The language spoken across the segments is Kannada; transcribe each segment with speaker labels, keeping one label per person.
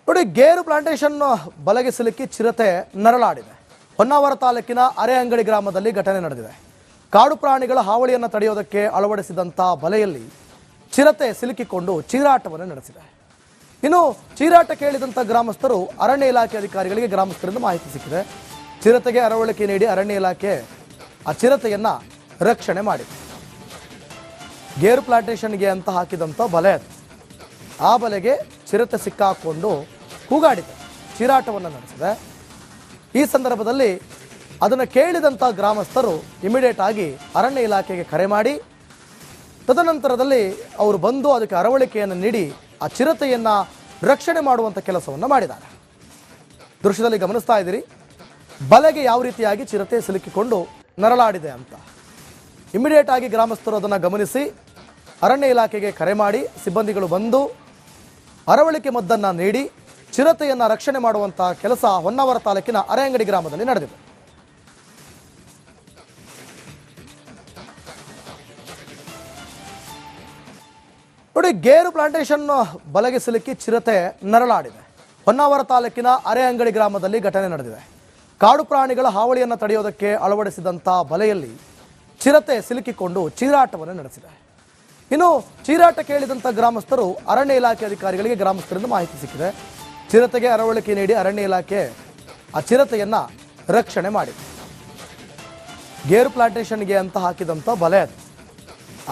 Speaker 1: ನೋಡಿ, ಗೇರು ಪ್ಲಾಂಟೇಶನ್ ಬಲೆಗೆ ಸಿಲುಕಿ ಚಿರತೆ ನರಳಾಡಿದೆ. ಹೊನ್ನಾವರ ತಾಲೂಕಿನ ಅರೆಅಂಗಡಿ ಗ್ರಾಮದಲ್ಲಿ ಘಟನೆ ನಡೆದಿದೆ. ಕಾಡು ಪ್ರಾಣಿಗಳ ಹಾವಳಿಯನ್ನು ತಡೆಯೋದಕ್ಕೆ ಅಳವಡಿಸಿದಂಥ ಬಲೆಯಲ್ಲಿ ಚಿರತೆ ಸಿಲುಕಿಕೊಂಡು ಚೀರಾಟವನ್ನು ನಡೆಸಿದೆ. ಇನ್ನು ಚೀರಾಟ ಕೇಳಿದಂಥ ಗ್ರಾಮಸ್ಥರು ಅರಣ್ಯ ಇಲಾಖೆ ಅಧಿಕಾರಿಗಳಿಗೆ ಗ್ರಾಮಸ್ಥರಿಂದ ಮಾಹಿತಿ ಸಿಕ್ಕಿದೆ. ಚಿರತೆಗೆ ಅರವಳಿಕೆ ನೀಡಿ ಅರಣ್ಯ ಇಲಾಖೆ ಆ ಚಿರತೆಯನ್ನು ರಕ್ಷಣೆ ಮಾಡಿದೆ. ಗೇರು ಪ್ಲಾಂಟೇಶನ್ಗೆ ಅಂತ ಹಾಕಿದಂಥ ಬಲೆ ಅದು. ಆ ಬಲೆಗೆ ಚಿರತೆ ಸಿಕ್ಕಾಕೊಂಡು ಕೂಗಾಡಿದೆ, ಚೀರಾಟವನ್ನು ನಡೆಸಿದೆ. ಈ ಸಂದರ್ಭದಲ್ಲಿ ಅದನ್ನು ಕೇಳಿದಂಥ ಗ್ರಾಮಸ್ಥರು ಇಮಿಡಿಯೇಟ್ ಆಗಿ ಅರಣ್ಯ ಇಲಾಖೆಗೆ ಕರೆ ಮಾಡಿ ತದನಂತರದಲ್ಲಿ ಅವರು ಬಂದು ಅದಕ್ಕೆ ಅರವಳಿಕೆಯನ್ನು ನೀಡಿ ಆ ಚಿರತೆಯನ್ನು ರಕ್ಷಣೆ ಮಾಡುವಂಥ ಕೆಲಸವನ್ನು ಮಾಡಿದ್ದಾರೆ. ದೃಶ್ಯದಲ್ಲಿ ಗಮನಿಸ್ತಾ ಇದ್ದೀರಿ, ಬಲೆಗೆ ಯಾವ ರೀತಿಯಾಗಿ ಚಿರತೆ ಸಿಲುಕಿಕೊಂಡು ನರಳಾಡಿದೆ ಅಂತ. ಇಮಿಡಿಯೇಟ್ ಆಗಿ ಗ್ರಾಮಸ್ಥರು ಅದನ್ನು ಗಮನಿಸಿ ಅರಣ್ಯ ಇಲಾಖೆಗೆ ಕರೆ ಮಾಡಿ ಸಿಬ್ಬಂದಿಗಳು ಬಂದು ಅರವಳಿಕೆ ಮದ್ದನ್ನು ನೀಡಿ ಚಿರತೆಯನ್ನು ರಕ್ಷಣೆ ಮಾಡುವಂಥ ಕೆಲಸ ಹೊನ್ನಾವರ ತಾಲೂಕಿನ ಅರೆಅಂಗಡಿ ಗ್ರಾಮದಲ್ಲಿ ನಡೆದಿದೆ. ನೋಡಿ, ಗೇರು ಪ್ಲಾಂಟೇಶನ್ ಬಲೆಗೆ ಸಿಲುಕಿ ಚಿರತೆ ನರಳಾಡಿದೆ. ಹೊನ್ನಾವರ ತಾಲೂಕಿನ ಅರೆಅಂಗಡಿ ಗ್ರಾಮದಲ್ಲಿ ಘಟನೆ ನಡೆದಿದೆ. ಕಾಡು ಪ್ರಾಣಿಗಳ ಹಾವಳಿಯನ್ನು ತಡೆಯೋದಕ್ಕೆ ಅಳವಡಿಸಿದಂಥ ಬಲೆಯಲ್ಲಿ ಚಿರತೆ ಸಿಲುಕಿಕೊಂಡು ಚೀರಾಟವನ್ನು ನಡೆಸಿದೆ. ಇನ್ನು ಚೀರಾಟ ಕೇಳಿದಂಥ ಗ್ರಾಮಸ್ಥರು ಅರಣ್ಯ ಇಲಾಖೆ ಅಧಿಕಾರಿಗಳಿಗೆ ಗ್ರಾಮಸ್ಥರಿಂದ ಮಾಹಿತಿ ಸಿಕ್ಕಿದೆ. ಚಿರತೆಗೆ ಅರವಳಿಕೆ ನೀಡಿ ಅರಣ್ಯ ಇಲಾಖೆ ಆ ಚಿರತೆಯನ್ನು ರಕ್ಷಣೆ ಮಾಡಿದೆ. ಗೇರು ಪ್ಲಾಂಟೇಶನ್ಗೆ ಅಂತ ಹಾಕಿದಂಥ ಬಲೆ ಅದು.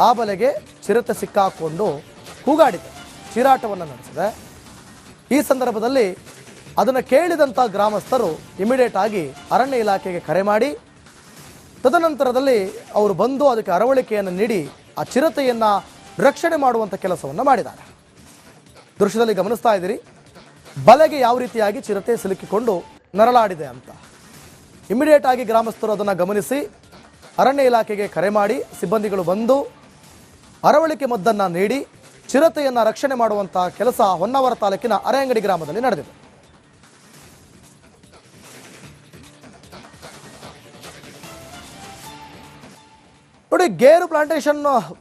Speaker 1: ಆ ಬಲೆಗೆ ಚಿರತೆ ಸಿಕ್ಕಾಕೊಂಡು ಕೂಗಾಡಿದೆ, ಚೀರಾಟವನ್ನು ನಡೆಸಿದೆ. ಈ ಸಂದರ್ಭದಲ್ಲಿ ಅದನ್ನು ಕೇಳಿದಂಥ ಗ್ರಾಮಸ್ಥರು ಇಮಿಡಿಯೇಟ್ ಆಗಿ ಅರಣ್ಯ ಇಲಾಖೆಗೆ ಕರೆ ಮಾಡಿ ತದನಂತರದಲ್ಲಿ ಅವರು ಬಂದು ಅದಕ್ಕೆ ಅರವಳಿಕೆಯನ್ನು ನೀಡಿ ಆ ಚಿರತೆಯನ್ನು ರಕ್ಷಣೆ ಮಾಡುವಂಥ ಕೆಲಸವನ್ನು ಮಾಡಿದ್ದಾರೆ. ದೃಶ್ಯದಲ್ಲಿ ಗಮನಿಸ್ತಾ ಇದ್ದೀರಿ, ಬಲೆಗೆ ಯಾವ ರೀತಿಯಾಗಿ ಚಿರತೆ ಸಿಲುಕಿಕೊಂಡು ನರಳಾಡಿದೆ ಅಂತ. ಇಮಿಡಿಯೇಟ್ ಆಗಿ ಗ್ರಾಮಸ್ಥರು ಅದನ್ನು ಗಮನಿಸಿ ಅರಣ್ಯ ಇಲಾಖೆಗೆ ಕರೆ ಮಾಡಿ ಸಿಬ್ಬಂದಿಗಳು ಬಂದು ಅರವಳಿಕೆ ಮದ್ದನ್ನು ನೀಡಿ ಚಿರತೆಯನ್ನು ರಕ್ಷಣೆ ಮಾಡುವಂಥ ಕೆಲಸ ಹೊನ್ನಾವರ ತಾಲೂಕಿನ ಅರೆಅಂಗಡಿ ಗ್ರಾಮದಲ್ಲಿ ನಡೆದಿದೆ. ನೋಡಿ, ಗೇರು ಪ್ಲಾಂಟೇಶನ್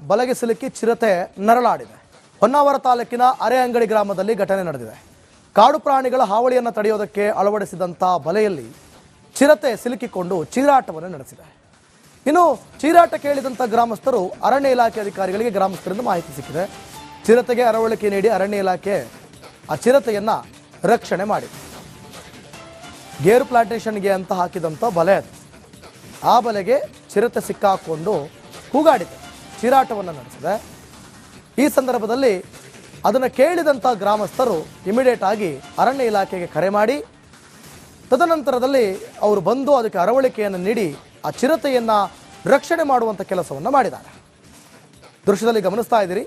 Speaker 1: ಬಲೆಗೆ ಸಿಲುಕಿ ಚಿರತೆ ನರಳಾಡಿದೆ. ಹೊನ್ನಾವರ ತಾಲೂಕಿನ ಅರೆಅಂಗಡಿ ಗ್ರಾಮದಲ್ಲಿ ಘಟನೆ ನಡೆದಿದೆ. ಕಾಡು ಪ್ರಾಣಿಗಳ ಹಾವಳಿಯನ್ನು ತಡೆಯೋದಕ್ಕೆ ಅಳವಡಿಸಿದಂಥ ಬಲೆಯಲ್ಲಿ ಚಿರತೆ ಸಿಲುಕಿಕೊಂಡು ಚೀರಾಟವನ್ನು ನಡೆಸಿದೆ. ಇನ್ನು ಚೀರಾಟ ಕೇಳಿದಂಥ ಗ್ರಾಮಸ್ಥರು ಅರಣ್ಯ ಇಲಾಖೆ ಅಧಿಕಾರಿಗಳಿಗೆ ಗ್ರಾಮಸ್ಥರಿಂದ ಮಾಹಿತಿ ಸಿಕ್ಕಿದೆ. ಚಿರತೆಗೆ ಅರವಳಿಕೆ ನೀಡಿ ಅರಣ್ಯ ಇಲಾಖೆ ಆ ಚಿರತೆಯನ್ನು ರಕ್ಷಣೆ ಮಾಡಿದೆ. ಗೇರು ಪ್ಲಾಂಟೇಶನ್ಗೆ ಅಂತ ಹಾಕಿದಂಥ ಬಲೆ ಅದು. ಆ ಬಲೆಗೆ ಚಿರತೆ ಸಿಕ್ಕಾಕೊಂಡು ಕೂಗಾಡಿದೆ, ಚೀರಾಟವನ್ನು ನಡೆಸಿದೆ. ಈ ಸಂದರ್ಭದಲ್ಲಿ ಅದನ್ನು ಕೇಳಿದಂಥ ಗ್ರಾಮಸ್ಥರು ಇಮಿಡಿಯೇಟ್ ಆಗಿ ಅರಣ್ಯ ಇಲಾಖೆಗೆ ಕರೆ ಮಾಡಿ ತದನಂತರದಲ್ಲಿ ಅವರು ಬಂದು ಅದಕ್ಕೆ ಅರವಳಿಕೆಯನ್ನು ನೀಡಿ ಆ ಚಿರತೆಯನ್ನು ರಕ್ಷಣೆ ಮಾಡುವಂಥ ಕೆಲಸವನ್ನು ಮಾಡಿದ್ದಾರೆ. ದೃಶ್ಯದಲ್ಲಿ ಗಮನಿಸ್ತಾ ಇದ್ದೀರಿ,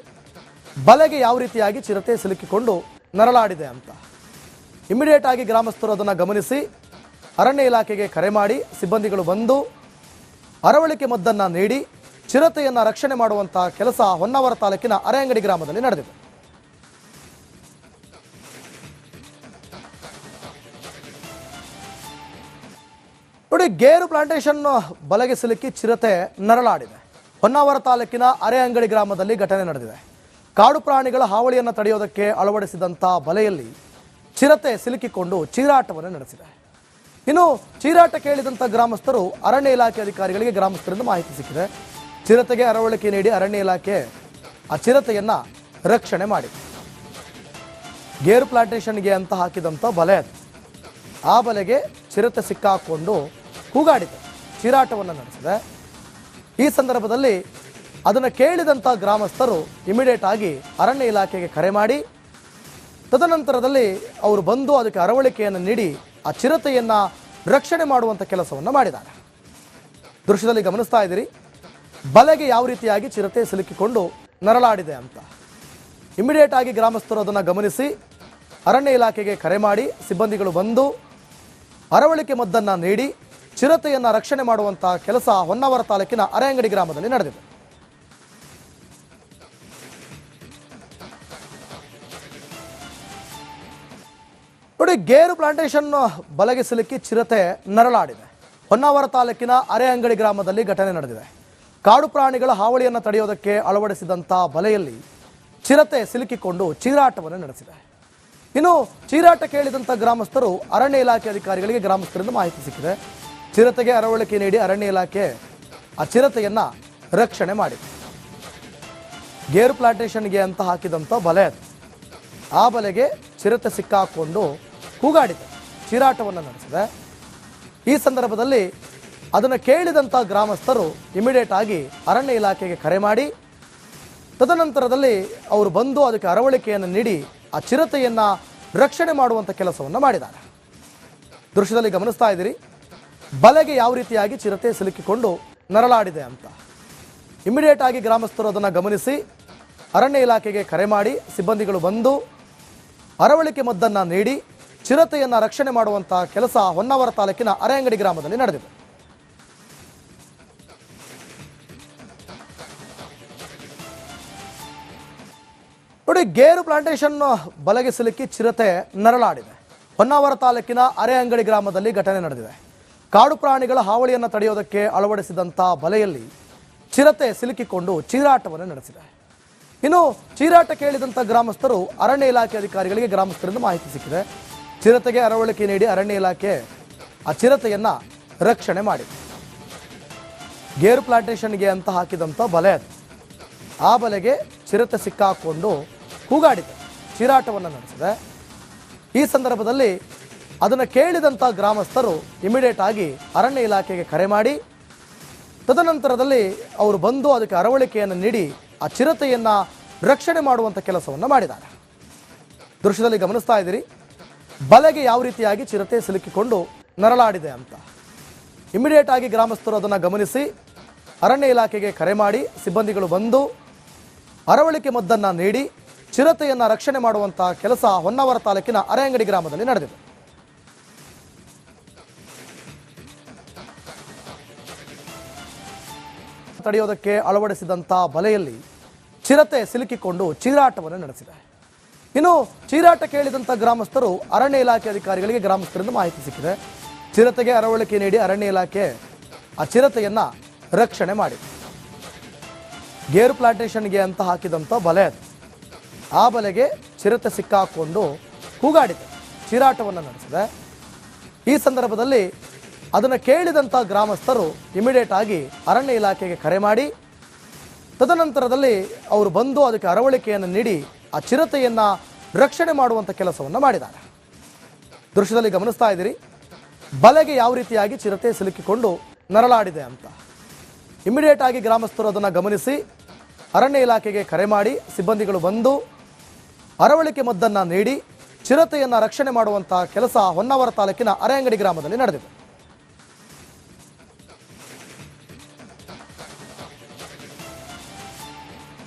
Speaker 1: ಬಲೆಗೆ ಯಾವ ರೀತಿಯಾಗಿ ಚಿರತೆ ಸಿಲುಕಿಕೊಂಡು ನರಳಾಡಿದೆ ಅಂತ. ಇಮಿಡಿಯೇಟ್ ಆಗಿ ಗ್ರಾಮಸ್ಥರು ಅದನ್ನು ಗಮನಿಸಿ ಅರಣ್ಯ ಇಲಾಖೆಗೆ ಕರೆ ಮಾಡಿ ಸಿಬ್ಬಂದಿಗಳು ಬಂದು ಅರವಳಿಕೆ ಮದ್ದನ್ನು ನೀಡಿ ಚಿರತೆಯನ್ನು ರಕ್ಷಣೆ ಮಾಡುವಂಥ ಕೆಲಸ ಹೊನ್ನಾವರ ತಾಲೂಕಿನ ಅರೆಅಂಗಡಿ ಗ್ರಾಮದಲ್ಲಿ ನಡೆದಿದೆ. ನೋಡಿ, ಗೇರು ಪ್ಲಾಂಟೇಶನ್ ಬಲೆಗೆ ಸಿಲುಕಿ ಚಿರತೆ ನರಳಾಡಿದೆ. ಹೊನ್ನಾವರ ತಾಲೂಕಿನ ಅರೆಅಂಗಡಿ ಗ್ರಾಮದಲ್ಲಿ ಘಟನೆ ನಡೆದಿದೆ. ಕಾಡು ಪ್ರಾಣಿಗಳ ಹಾವಳಿಯನ್ನು ತಡೆಯೋದಕ್ಕೆ ಅಳವಡಿಸಿದಂಥ ಬಲೆಯಲ್ಲಿ ಚಿರತೆ ಸಿಲುಕಿಕೊಂಡು ಚೀರಾಟವನ್ನು ನಡೆಸಿದೆ. ಇನ್ನು ಚೀರಾಟ ಕೇಳಿದಂಥ ಗ್ರಾಮಸ್ಥರು ಅರಣ್ಯ ಇಲಾಖೆ ಅಧಿಕಾರಿಗಳಿಗೆ ಗ್ರಾಮಸ್ಥರಿಂದ ಮಾಹಿತಿ ಸಿಕ್ಕಿದೆ. ಚಿರತೆಗೆ ಅರವಳಿಕೆ ನೀಡಿ ಅರಣ್ಯ ಇಲಾಖೆ ಆ ಚಿರತೆಯನ್ನು ರಕ್ಷಣೆ ಮಾಡಿದೆ. ಗೇರು ಪ್ಲಾಂಟೇಶನ್ಗೆ ಅಂತ ಹಾಕಿದಂಥ ಬಲೆ ಅದು. ಆ ಬಲೆಗೆ ಚಿರತೆ ಸಿಕ್ಕಾಕೊಂಡು ಕೂಗಾಡಿದೆ, ಚೀರಾಟವನ್ನು ನಡೆಸಿದೆ. ಈ ಸಂದರ್ಭದಲ್ಲಿ ಅದನ್ನು ಕೇಳಿದಂಥ ಗ್ರಾಮಸ್ಥರು ಇಮಿಡಿಯೇಟ್ ಆಗಿ ಅರಣ್ಯ ಇಲಾಖೆಗೆ ಕರೆ ಮಾಡಿ ತದನಂತರದಲ್ಲಿ ಅವರು ಬಂದು ಅದಕ್ಕೆ ಅರವಳಿಕೆಯನ್ನು ನೀಡಿ ಆ ಚಿರತೆಯನ್ನು ರಕ್ಷಣೆ ಮಾಡುವಂಥ ಕೆಲಸವನ್ನು ಮಾಡಿದ್ದಾರೆ. ದೃಶ್ಯದಲ್ಲಿ ಗಮನಿಸ್ತಾ ಇದ್ದೀರಿ, ಬಲೆಗೆ ಯಾವ ರೀತಿಯಾಗಿ ಚಿರತೆ ಸಿಲುಕಿಕೊಂಡು ನರಳಾಡಿದೆ ಅಂತ. ಇಮಿಡಿಯೇಟ್ ಆಗಿ ಗ್ರಾಮಸ್ಥರು ಅದನ್ನು ಗಮನಿಸಿ ಅರಣ್ಯ ಇಲಾಖೆಗೆ ಕರೆ ಮಾಡಿ ಸಿಬ್ಬಂದಿಗಳು ಬಂದು ಅರವಳಿಕೆ ಮದ್ದನ್ನು ನೀಡಿ ಚಿರತೆಯನ್ನು ರಕ್ಷಣೆ ಮಾಡುವಂಥ ಕೆಲಸ ಹೊನ್ನಾವರ ತಾಲೂಕಿನ ಅರೆಅಂಗಡಿ ಗ್ರಾಮದಲ್ಲಿ ನಡೆದಿದೆ. ನೋಡಿ, ಗೇರು ಪ್ಲಾಂಟೇಶನ್ ಬಲೆಗೆ ಸಿಲುಕಿ ಚಿರತೆ ನರಳಾಡಿದೆ. ಹೊನ್ನಾವರ ತಾಲೂಕಿನ ಅರೆಅಂಗಡಿ ಗ್ರಾಮದಲ್ಲಿ ಘಟನೆ ನಡೆದಿದೆ. ಕಾಡು ಪ್ರಾಣಿಗಳ ಹಾವಳಿಯನ್ನು ತಡೆಯೋದಕ್ಕೆ ಅಳವಡಿಸಿದಂಥ ಬಲೆಯಲ್ಲಿ ಚಿರತೆ ಸಿಲುಕಿಕೊಂಡು ಚೀರಾಟವನ್ನು ನಡೆಸಿದೆ. ಇನ್ನು ಚೀರಾಟ ಕೇಳಿದಂಥ ಗ್ರಾಮಸ್ಥರು ಅರಣ್ಯ ಇಲಾಖೆ ಅಧಿಕಾರಿಗಳಿಗೆ ಗ್ರಾಮಸ್ಥರಿಂದ ಮಾಹಿತಿ ಸಿಕ್ಕಿದೆ. ಚಿರತೆಗೆ ಅರವಳಿಕೆ ನೀಡಿ ಅರಣ್ಯ ಇಲಾಖೆ ಆ ಚಿರತೆಯನ್ನು ರಕ್ಷಣೆ ಮಾಡಿದೆ. ಗೇರು ಪ್ಲಾಂಟೇಶನ್ಗೆ ಅಂತ ಹಾಕಿದಂಥ ಬಲೆ ಅದು. ಆ ಬಲೆಗೆ ಚಿರತೆ ಸಿಕ್ಕಾಕೊಂಡು ಕೂಗಾಡಿದೆ, ಚೀರಾಟವನ್ನು ನಡೆಸಿದೆ. ಈ ಸಂದರ್ಭದಲ್ಲಿ ಅದನ್ನು ಕೇಳಿದಂಥ ಗ್ರಾಮಸ್ಥರು ಇಮಿಡಿಯೇಟ್ ಆಗಿ ಅರಣ್ಯ ಇಲಾಖೆಗೆ ಕರೆ ಮಾಡಿ ತದನಂತರದಲ್ಲಿ ಅವರು ಬಂದು ಅದಕ್ಕೆ ಅರವಳಿಕೆಯನ್ನು ನೀಡಿ ಆ ಚಿರತೆಯನ್ನು ರಕ್ಷಣೆ ಮಾಡುವಂಥ ಕೆಲಸವನ್ನು ಮಾಡಿದ್ದಾರೆ. ದೃಶ್ಯದಲ್ಲಿ ಗಮನಿಸ್ತಾ ಇದ್ದೀರಿ ಬಲೆಗೆ ಯಾವ ರೀತಿಯಾಗಿ ಚಿರತೆ ಸಿಲುಕಿಕೊಂಡು ನರಳಾಡಿದೆ ಅಂತ. ಇಮಿಡಿಯೇಟ್ ಆಗಿ ಗ್ರಾಮಸ್ಥರು ಅದನ್ನು ಗಮನಿಸಿ ಅರಣ್ಯ ಇಲಾಖೆಗೆ ಕರೆ ಮಾಡಿ ಸಿಬ್ಬಂದಿಗಳು ಬಂದು ಅರವಳಿಕೆ ಮದ್ದನ್ನು ನೀಡಿ ಚಿರತೆಯನ್ನು ರಕ್ಷಣೆ ಮಾಡುವಂಥ ಕೆಲಸ ಹೊನ್ನಾವರ ತಾಲೂಕಿನ ಅರೆಅಂಗಡಿ ಗ್ರಾಮದಲ್ಲಿ ನಡೆದಿದೆ. ನೋಡಿ, ಗೇರು ಪ್ಲಾಂಟೇಶನ್ ಬಲೆಗೆ ಸಿಲುಕಿ ಚಿರತೆ ನರಳಾಡಿದೆ. ಹೊನ್ನಾವರ ತಾಲೂಕಿನ ಅರೆಅಂಗಡಿ ಗ್ರಾಮದಲ್ಲಿ ಘಟನೆ ನಡೆದಿದೆ. ಕಾಡು ಪ್ರಾಣಿಗಳ ಹಾವಳಿಯನ್ನು ತಡೆಯೋದಕ್ಕೆ ಅಳವಡಿಸಿದಂಥ ಬಲೆಯಲ್ಲಿ ಚಿರತೆ ಸಿಲುಕಿಕೊಂಡು ಚೀರಾಟವನ್ನು ನಡೆಸಿದೆ. ಇನ್ನು ಚೀರಾಟ ಕೇಳಿದಂಥ ಗ್ರಾಮಸ್ಥರು ಅರಣ್ಯ ಇಲಾಖೆ ಅಧಿಕಾರಿಗಳಿಗೆ ಗ್ರಾಮಸ್ಥರಿಂದ ಮಾಹಿತಿ ಸಿಕ್ಕಿದೆ. ಚಿರತೆಗೆ ಅರವಳಿಕೆ ನೀಡಿ ಅರಣ್ಯ ಇಲಾಖೆ ಆ ಚಿರತೆಯನ್ನು ರಕ್ಷಣೆ ಮಾಡಿದೆ. ಗೇರು ಪ್ಲಾಂಟೇಶನ್ಗೆ ಅಂತ ಹಾಕಿದಂಥ ಬಲೆ ಅದು. ಆ ಬಲೆಗೆ ಚಿರತೆ ಸಿಕ್ಕಾಕೊಂಡು ಕೂಗಾಡಿದೆ, ಚೀರಾಟವನ್ನು ನಡೆಸಿದೆ. ಈ ಸಂದರ್ಭದಲ್ಲಿ ಅದನ್ನು ಕೇಳಿದಂಥ ಗ್ರಾಮಸ್ಥರು ಇಮಿಡಿಯೇಟ್ ಆಗಿ ಅರಣ್ಯ ಇಲಾಖೆಗೆ ಕರೆ ಮಾಡಿ ತದನಂತರದಲ್ಲಿ ಅವರು ಬಂದು ಅದಕ್ಕೆ ಅರವಳಿಕೆಯನ್ನು ನೀಡಿ ಆ ಚಿರತೆಯನ್ನು ರಕ್ಷಣೆ ಮಾಡುವಂಥ ಕೆಲಸವನ್ನು ಮಾಡಿದ್ದಾರೆ. ದೃಶ್ಯದಲ್ಲಿ ಗಮನಿಸ್ತಾ ಇದ್ದೀರಿ ಬಲೆಗೆ ಯಾವ ರೀತಿಯಾಗಿ ಚಿರತೆ ಸಿಲುಕಿಕೊಂಡು ನರಳಾಡಿದೆ ಅಂತ. ಇಮಿಡಿಯೇಟ್ ಆಗಿ ಗ್ರಾಮಸ್ಥರು ಅದನ್ನು ಗಮನಿಸಿ ಅರಣ್ಯ ಇಲಾಖೆಗೆ ಕರೆ ಮಾಡಿ ಸಿಬ್ಬಂದಿಗಳು ಬಂದು ಅರವಳಿಕೆ ಮದ್ದನ್ನು ನೀಡಿ ಚಿರತೆಯನ್ನು ರಕ್ಷಣೆ ಮಾಡುವಂಥ ಕೆಲಸ ಹೊನ್ನಾವರ ತಾಲೂಕಿನ ಅರೆಅಂಗಡಿ ಗ್ರಾಮದಲ್ಲಿ ನಡೆದಿದೆ. ತಡೆಯೋದಕ್ಕೆ ಅಳವಡಿಸಿದಂಥ ಬಲೆಯಲ್ಲಿ ಚಿರತೆ ಸಿಲುಕಿಕೊಂಡು ಚೀರಾಟವನ್ನು ನಡೆಸಿದೆ. ಇನ್ನು ಚೀರಾಟ ಕೇಳಿದಂಥ ಗ್ರಾಮಸ್ಥರು ಅರಣ್ಯ ಇಲಾಖೆ ಅಧಿಕಾರಿಗಳಿಗೆ ಗ್ರಾಮಸ್ಥರಿಂದ ಮಾಹಿತಿ ಸಿಕ್ಕಿದೆ. ಚಿರತೆಗೆ ಅರವಳಿಕೆ ನೀಡಿ ಅರಣ್ಯ ಇಲಾಖೆ ಆ ಚಿರತೆಯನ್ನು ರಕ್ಷಣೆ ಮಾಡಿದೆ. ಗೇರು ಪ್ಲಾಂಟೇಶನ್ಗೆ ಅಂತ ಹಾಕಿದಂಥ ಬಲೆ ಅದು. ಆ ಬಲೆಗೆ ಚಿರತೆ ಸಿಕ್ಕಾಕೊಂಡು ಕೂಗಾಡಿದೆ, ಚೀರಾಟವನ್ನು ನಡೆಸಿದೆ. ಈ ಸಂದರ್ಭದಲ್ಲಿ ಅದನ್ನು ಕೇಳಿದಂಥ ಗ್ರಾಮಸ್ಥರು ಇಮಿಡಿಯೇಟ್ ಆಗಿ ಅರಣ್ಯ ಇಲಾಖೆಗೆ ಕರೆ ಮಾಡಿ ತದನಂತರದಲ್ಲಿ ಅವರು ಬಂದು ಅದಕ್ಕೆ ಅರವಳಿಕೆಯನ್ನು ನೀಡಿ ಆ ಚಿರತೆಯನ್ನು ರಕ್ಷಣೆ ಮಾಡುವಂಥ ಕೆಲಸವನ್ನು ಮಾಡಿದ್ದಾರೆ. ದೃಶ್ಯದಲ್ಲಿ ಗಮನಿಸ್ತಾ ಇದ್ದೀರಿ ಬಲೆಗೆ ಯಾವ ರೀತಿಯಾಗಿ ಚಿರತೆ ಸಿಲುಕಿಕೊಂಡು ನರಳಾಡಿದೆ ಅಂತ. ಇಮಿಡಿಯೇಟ್ ಆಗಿ ಗ್ರಾಮಸ್ಥರು ಅದನ್ನು ಗಮನಿಸಿ ಅರಣ್ಯ ಇಲಾಖೆಗೆ ಕರೆ ಮಾಡಿ ಸಿಬ್ಬಂದಿಗಳು ಬಂದು ಅರವಳಿಕೆ ಮದ್ದನ್ನು ನೀಡಿ ಚಿರತೆಯನ್ನು ರಕ್ಷಣೆ ಮಾಡುವಂಥ ಕೆಲಸ ಹೊನ್ನಾವರ ತಾಲೂಕಿನ ಅರೆಅಂಗಡಿ ಗ್ರಾಮದಲ್ಲಿ ನಡೆದಿದೆ.